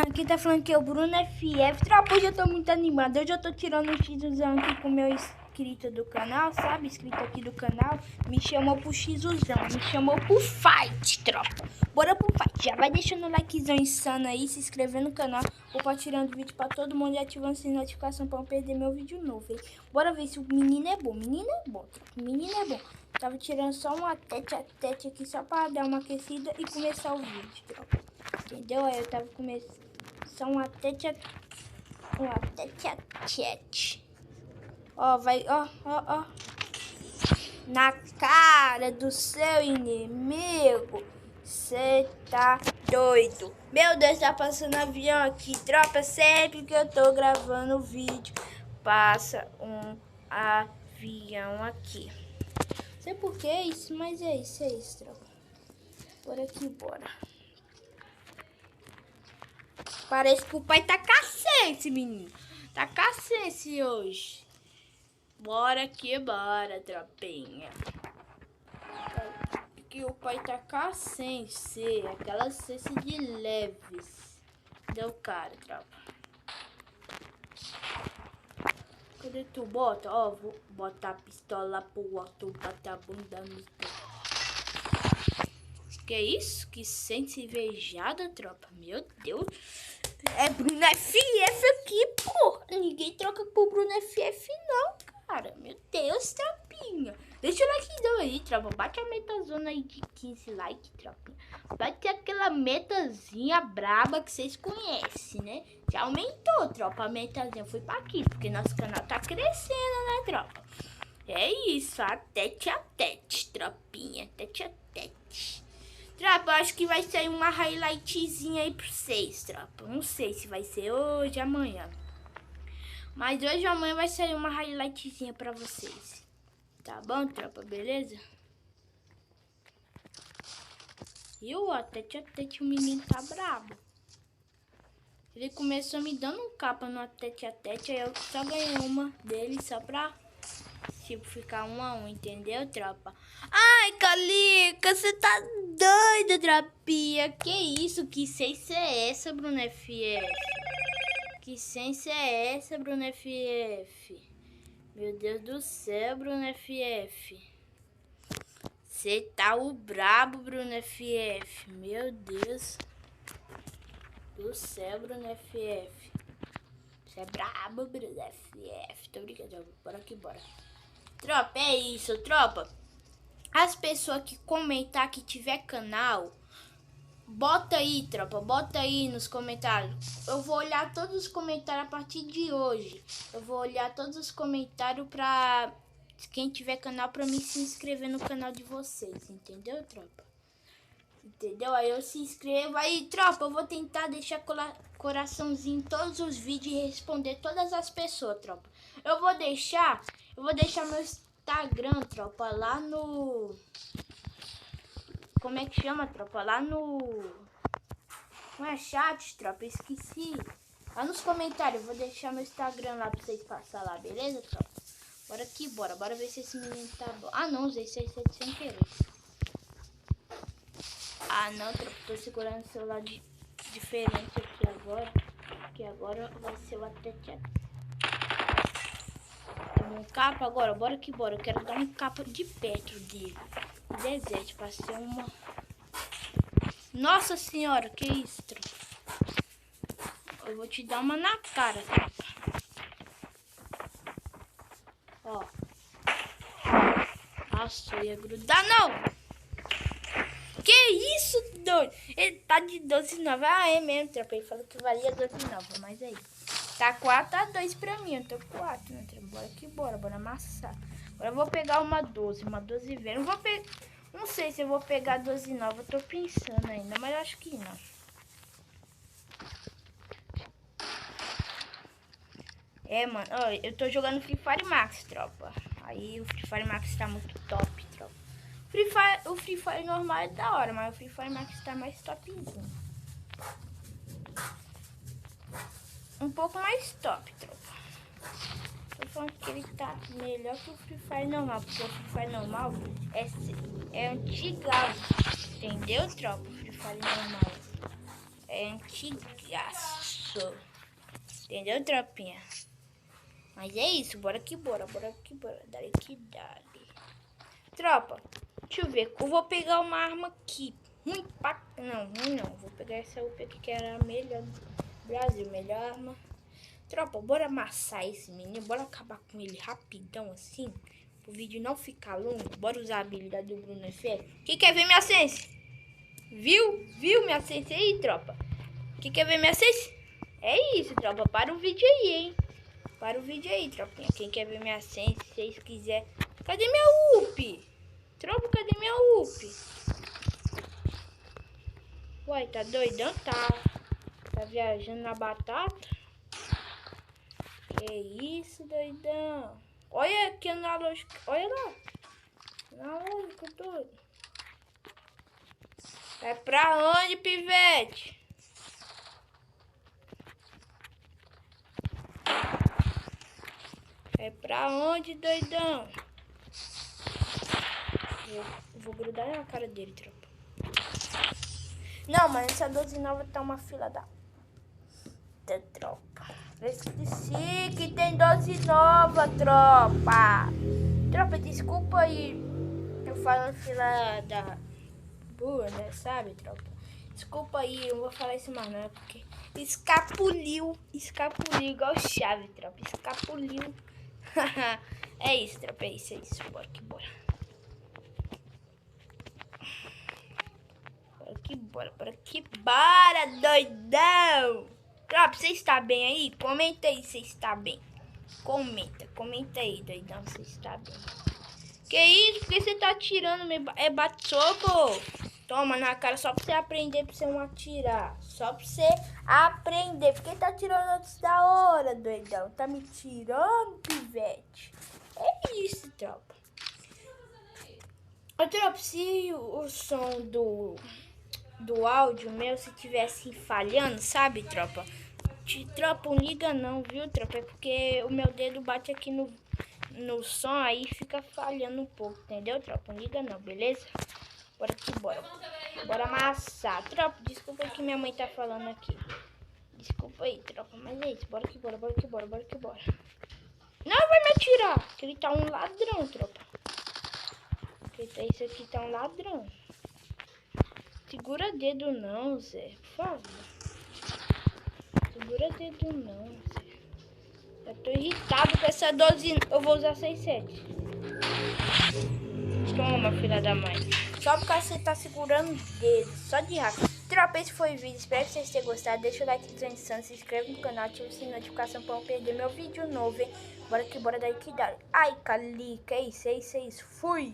Aqui tá falando que é o Bruno FF. Tropa, hoje eu tô muito animado. Hoje eu tô tirando um xuzão aqui com o meu inscrito do canal, sabe? Inscrito aqui do canal. Me chamou pro xuzão, me chamou pro fight, tropa. Bora pro fight. Já vai deixando o likezão insano aí, se inscrevendo no canal, compartilhando o vídeo pra todo mundo e ativando as notificações pra não perder meu vídeo novo, hein? Bora ver se o menino é bom. Menino é bom, tropa. Menino é bom. Tava tirando só um tete a tete aqui só pra dar uma aquecida e começar o vídeo, tropa. Entendeu? Aí eu tava começando uma tete a tete. Ó, vai, ó. Na cara do seu inimigo. Cê tá doido. Meu Deus, tá passando avião aqui. Tropa, sempre que eu tô gravando o vídeo, passa um avião aqui. Não sei por que isso, mas é isso, tropa. Bora aqui, bora. Parece que o pai tá cacete, menino. Tá cacete hoje. Bora que bora, tropinha. Que o pai tá cacete. Aquela cesta de leves. Deu cara, tropa. Cadê tu? Bota, ó. Vou botar a pistola pro alto, botar a bunda no teu. Que isso? Que sente invejada, tropa. Meu Deus. É Bruno FF aqui, porra. Ninguém troca por Bruno FF, não, cara. Meu Deus, tropinha. Deixa o like aí, tropa. Bate a metazona aí de 15 likes, tropinha. Bate aquela metazinha braba que vocês conhecem, né? Já aumentou, tropa, a metazinha. Foi pra aqui, porque nosso canal tá crescendo, né, tropa? É isso, a tete, tropinha. Tete a tete. Tropa, acho que vai sair uma highlightzinha aí pra vocês, tropa. Não sei se vai ser hoje, amanhã. Mas hoje ou amanhã vai sair uma highlightzinha pra vocês. Tá bom, tropa? Beleza? E o tete o menino tá brabo. Ele começou me dando um capa no tete a tete, aí eu só ganhei uma dele só pra... tipo, ficar 1 a 1, entendeu, tropa? Ai, Calica, você tá doida, tropinha. Que isso? Que ciência é essa, Bruno FF? Que ciência é essa, Bruno FF? Meu Deus do céu, Bruno FF. Você tá o brabo, Bruno FF. Meu Deus do céu, Bruno FF. Você é brabo, Bruno FF. Tô brincando, bora que bora. Tropa, é isso, tropa. As pessoas que comentar que tiver canal, bota aí, tropa. Bota aí nos comentários. Eu vou olhar todos os comentários a partir de hoje. Eu vou olhar todos os comentários pra quem tiver canal pra mim se inscrever no canal de vocês. Entendeu, tropa? Entendeu? Aí eu se inscrevo. Aí, tropa, eu vou tentar deixar coraçãozinho em todos os vídeos e responder todas as pessoas, tropa. Eu vou deixar meu Instagram, tropa, lá no... como é que chama, tropa? Lá no... não é chat, tropa? Esqueci. Lá nos comentários, eu vou deixar meu Instagram lá pra vocês passar lá, beleza, tropa? Bora aqui, bora. Bora ver se esse menino tá bom. Ah, não, usei 67 sem querer. Ah, não, tropa. Tô segurando o celular diferente aqui agora. Que agora vai ser o tete. Um capa agora, bora que bora. Eu quero dar um capa de perto dele. Desejo pra ser uma... Nossa senhora, que isso, tropa? Eu vou te dar uma na cara, tropa. Ó. Nossa, eu ia grudar, não! Que isso, doido? Ele tá de 12,9. Ah, é mesmo, tropa. Ele falou que valia 12,9, mas aí. Tá 4-2 pra mim, eu tô 4, né? Bora que bora, bora amassar. Agora eu vou pegar uma 12 velha. Não sei se eu vou pegar 12 nova, eu tô pensando ainda, mas eu acho que não. É, mano, ó, eu tô jogando Free Fire Max, tropa. Aí o Free Fire Max tá muito top, tropa. O Free Fire normal é da hora, mas o Free Fire Max tá mais topzinho. Um pouco mais top, tropa. Tô falando que ele tá melhor que o Free Fire normal, porque o Free Fire normal é antigão, entendeu, tropa? O Free Fire normal é antigaço. Entendeu, tropinha? Mas é isso, bora que bora, dale que dale. Tropa, deixa eu ver, eu vou pegar uma arma aqui. Ruim não. Vou pegar essa UP aqui que era a melhor do Brasil, melhor arma. Tropa, bora amassar esse menino, bora acabar com ele rapidão assim, pro vídeo não ficar longo. Bora usar a habilidade do Bruno FF. Quem quer ver minha sense? Viu minha sense aí, tropa? Quem quer ver minha sense? É isso, tropa, para o vídeo aí, hein? Para o vídeo aí, tropinha. Quem quer ver minha sense, se vocês quiserem. Cadê minha UP? Tropa, cadê minha UP? Uai, tá doidão? Tá viajando na batata? Que isso, doidão? Olha aqui na lógica. Olha lá. Na lógica, doido. Vai pra onde, pivete? Vai pra onde, doidão? Eu vou grudar na cara dele, tropa. Não, mas essa 12 nova tá uma fila da tropa. Eu esqueci que tem 12 nova, tropa. Tropa, desculpa aí. Eu falo fila da boa, né? Sabe, tropa? Desculpa aí, eu não vou falar isso mais, não. É porque escapuliu igual chave, tropa. Escapuliu. É isso, tropa. É isso. Bora que bora. Bora que bora, doidão. Tropa, você está bem aí? Comenta aí se está bem. Comenta aí, doidão, se está bem. Que isso? Por que você tá atirando? É bate-soco? Toma na cara só pra você aprender pra você não atirar. Só pra você aprender. Por que tá atirando antes da hora, doidão? Tá me tirando, pivete? É isso, tropa. Ô, tropa, se o som do áudio meu se tivesse falhando, sabe, tropa? Tropa, não liga não, viu, tropa? É porque o meu dedo bate aqui no som, aí fica falhando um pouco, entendeu, tropa? Não liga não, beleza? Bora que bora. Bora amassar. Tropa, desculpa o que minha mãe tá falando aqui. Desculpa aí, tropa, mas é isso. Bora que bora. Não vai me atirar, porque ele tá um ladrão, tropa. Esse aqui tá um ladrão. Segura dedo não, Zé, por favor. Segura dedo não, Zé. Eu tô irritado com essa 12. Eu vou usar 6-7. Toma, filha da mãe. Só porque você tá segurando o dedo. Só de raiva. Tropa, esse foi o vídeo. Espero que vocês tenham gostado. Deixa o like, transição, se inscreve no canal, ativa o sininho de notificação pra não perder meu vídeo novo, hein? Bora que bora daí que dá. Ai, calica. É isso. Fui.